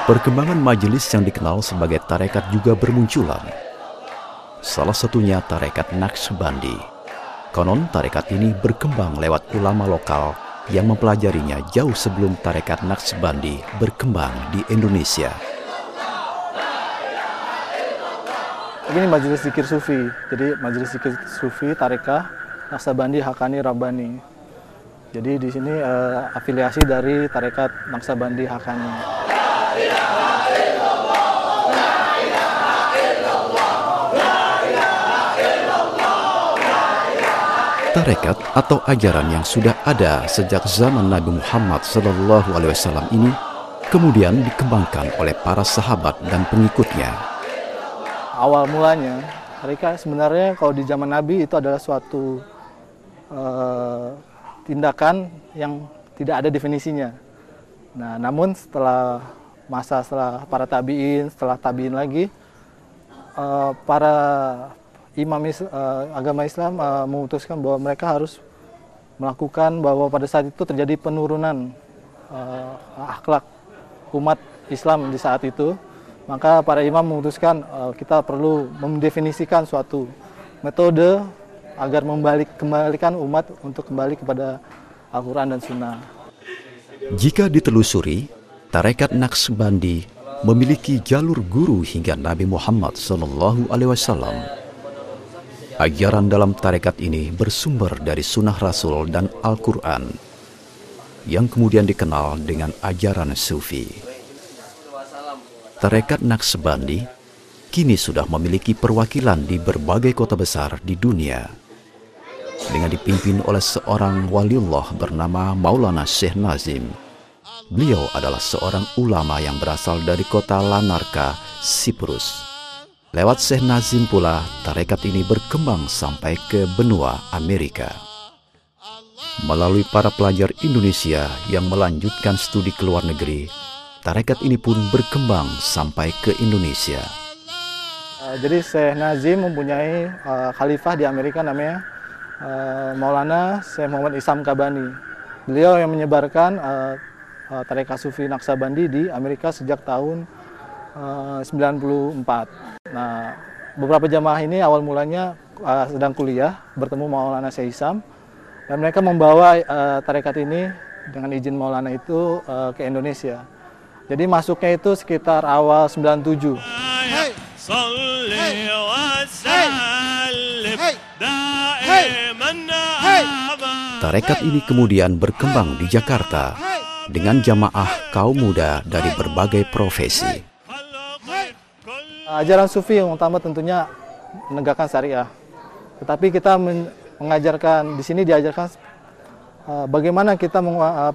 Perkembangan majelis yang dikenal sebagai tarekat juga bermunculan. Salah satunya tarekat Naqsbandi. Konon tarekat ini berkembang lewat ulama lokal yang mempelajarinya jauh sebelum tarekat Naqsbandi berkembang di Indonesia. Ini majelis zikir sufi. Jadi majelis zikir sufi tarekah Naqsbandi Haqqani Rabbani. Jadi di sini afiliasi dari tarekat Naqsbandi Haqqani. Tarekat atau ajaran yang sudah ada sejak zaman Nabi Muhammad SAW ini kemudian dikembangkan oleh para sahabat dan pengikutnya. Awal mulanya, tarekat sebenarnya kalau di zaman Nabi itu adalah suatu tindakan yang tidak ada definisinya. Nah, namun setelah para tabi'in, setelah tabi'in lagi, para imam agama Islam memutuskan bahwa mereka harus melakukan bahwa pada saat itu terjadi penurunan akhlak umat Islam di saat itu. Maka para imam memutuskan kita perlu mendefinisikan suatu metode agar kembalikan umat untuk kembali kepada Al-Quran dan Sunnah. Jika ditelusuri, tarekat Naqsbandi memiliki jalur guru hingga Nabi Muhammad SAW. Ajaran dalam tarekat ini bersumber dari sunnah Rasul dan Al-Quran, yang kemudian dikenal dengan ajaran sufi. Tarekat Naqsbandi kini sudah memiliki perwakilan di berbagai kota besar di dunia, dengan dipimpin oleh seorang waliullah bernama Maulana Syekh Nazim. Beliau adalah seorang ulama yang berasal dari kota Lanarka, Siprus. Lewat Syekh Nazim pula, tarekat ini berkembang sampai ke benua Amerika. Melalui para pelajar Indonesia yang melanjutkan studi ke luar negeri, tarekat ini pun berkembang sampai ke Indonesia. Jadi Syekh Nazim mempunyai khalifah di Amerika namanya Maulana Syekh Muhammad Isam Kabani. Beliau yang menyebarkan tarekat Sufi Naqsbandi di Amerika sejak tahun 94. Nah, beberapa jamaah ini awal mulanya sedang kuliah bertemu Maulana Syekh Isam, dan mereka membawa tarekat ini dengan izin Maulana itu ke Indonesia. Jadi masuknya itu sekitar awal 97. Tarekat ini kemudian berkembang di Jakarta dengan jamaah kaum muda dari berbagai profesi. Ajaran sufi yang utama tentunya menegakkan syariah. Tetapi kita mengajarkan, di sini diajarkan bagaimana kita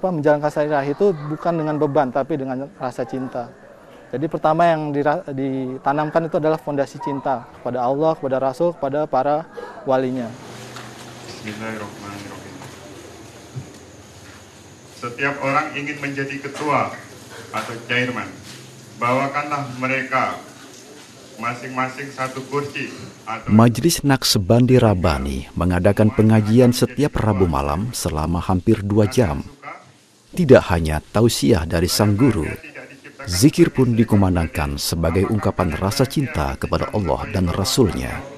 menjalankan syariah itu bukan dengan beban, tapi dengan rasa cinta. Jadi pertama yang ditanamkan itu adalah fondasi cinta kepada Allah, kepada Rasul, kepada para walinya. Bismillahirrahmanirrahim. Setiap orang ingin menjadi ketua atau chairman, bawakanlah mereka masing-masing satu kursi. Majelis Naqsbandi Rabbani mengadakan pengajian setiap Rabu malam selama hampir 2 jam. Tidak hanya tausiah dari sang guru, zikir pun dikumandangkan sebagai ungkapan rasa cinta kepada Allah dan Rasul-Nya.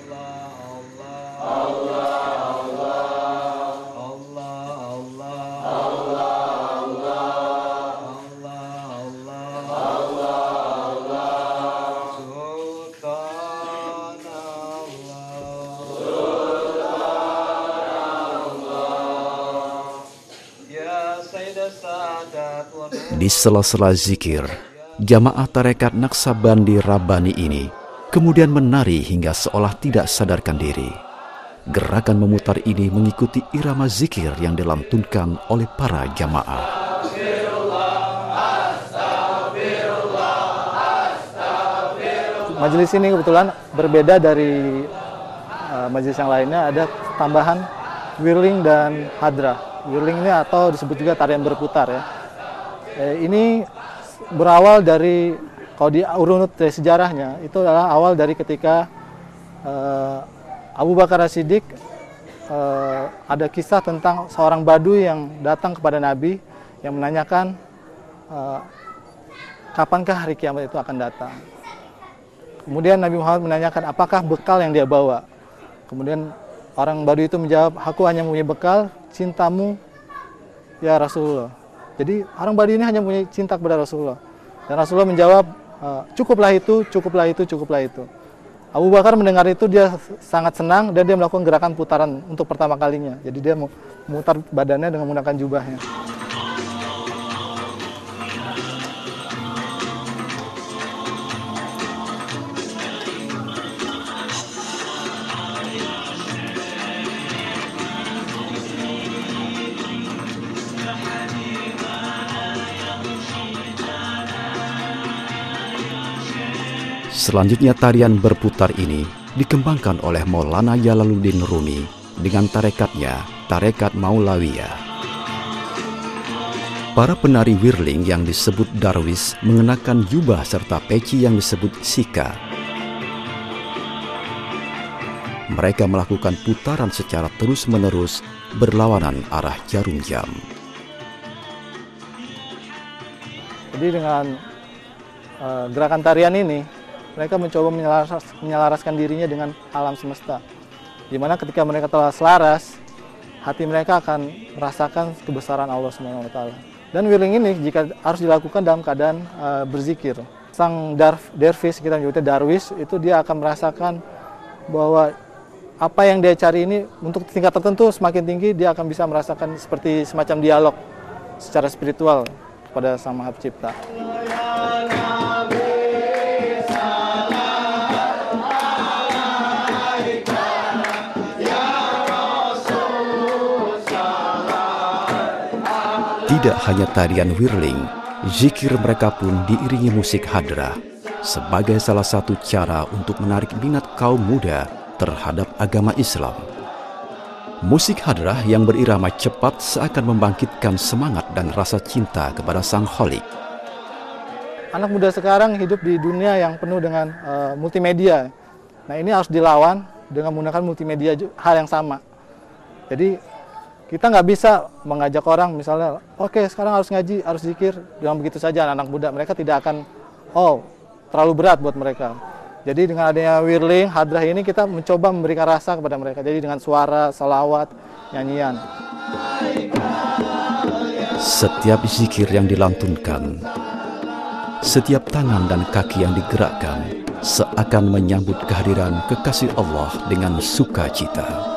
Di sela-sela zikir, jamaah tarekat Naqsbandi Rabbani ini kemudian menari hingga seolah tidak sadarkan diri. Gerakan memutar ini mengikuti irama zikir yang dilantunkan oleh para jamaah. Majelis ini kebetulan berbeda dari majelis yang lainnya, ada tambahan wirling dan hadrah. Whirling ini atau disebut juga tarian berputar ya. Ini berawal dari, kalau di urut sejarahnya, itu adalah awal dari ketika Abu Bakar As-Siddiq ada kisah tentang seorang Badui yang datang kepada Nabi yang menanyakan kapankah hari kiamat itu akan datang. Kemudian Nabi Muhammad menanyakan apakah bekal yang dia bawa. Kemudian orang Badui itu menjawab, aku hanya punya bekal cintamu ya Rasulullah. Jadi orang Badui ini hanya punya cinta kepada Rasulullah. Dan Rasulullah menjawab, cukuplah itu, cukuplah itu, cukuplah itu. Abu Bakar mendengar itu, dia sangat senang dan dia melakukan gerakan putaran untuk pertama kalinya. Jadi dia memutar badannya dengan menggunakan jubahnya. Selanjutnya tarian berputar ini dikembangkan oleh Maulana Jalaluddin Rumi dengan tarekatnya, Tarekat Maulawiyah. Para penari whirling yang disebut darwis mengenakan jubah serta peci yang disebut sika. Mereka melakukan putaran secara terus-menerus berlawanan arah jarum jam. Jadi dengan gerakan tarian ini, mereka mencoba menyelaraskan dirinya dengan alam semesta. Di mana ketika mereka telah selaras, hati mereka akan merasakan kebesaran Allah SWT. Dan whirling ini jika harus dilakukan dalam keadaan berzikir. Sang dervis, kita menyebutnya darwis, itu dia akan merasakan bahwa apa yang dia cari ini untuk tingkat tertentu semakin tinggi, dia akan bisa merasakan seperti semacam dialog secara spiritual kepada Sang Maha Pencipta. Tidak hanya tarian whirling, zikir mereka pun diiringi musik hadrah sebagai salah satu cara untuk menarik minat kaum muda terhadap agama Islam. Musik hadrah yang berirama cepat seakan membangkitkan semangat dan rasa cinta kepada Sang Khalik. Anak muda sekarang hidup di dunia yang penuh dengan multimedia. Nah, ini harus dilawan dengan menggunakan multimedia hal yang sama. Jadi kita nggak bisa mengajak orang misalnya, oke, sekarang harus ngaji, harus zikir, dengan begitu saja anak muda. Mereka tidak akan, terlalu berat buat mereka. Jadi dengan adanya whirling, hadrah ini kita mencoba memberikan rasa kepada mereka. Jadi dengan suara, salawat, nyanyian. Setiap zikir yang dilantunkan, setiap tangan dan kaki yang digerakkan, seakan menyambut kehadiran kekasih Allah dengan sukacita.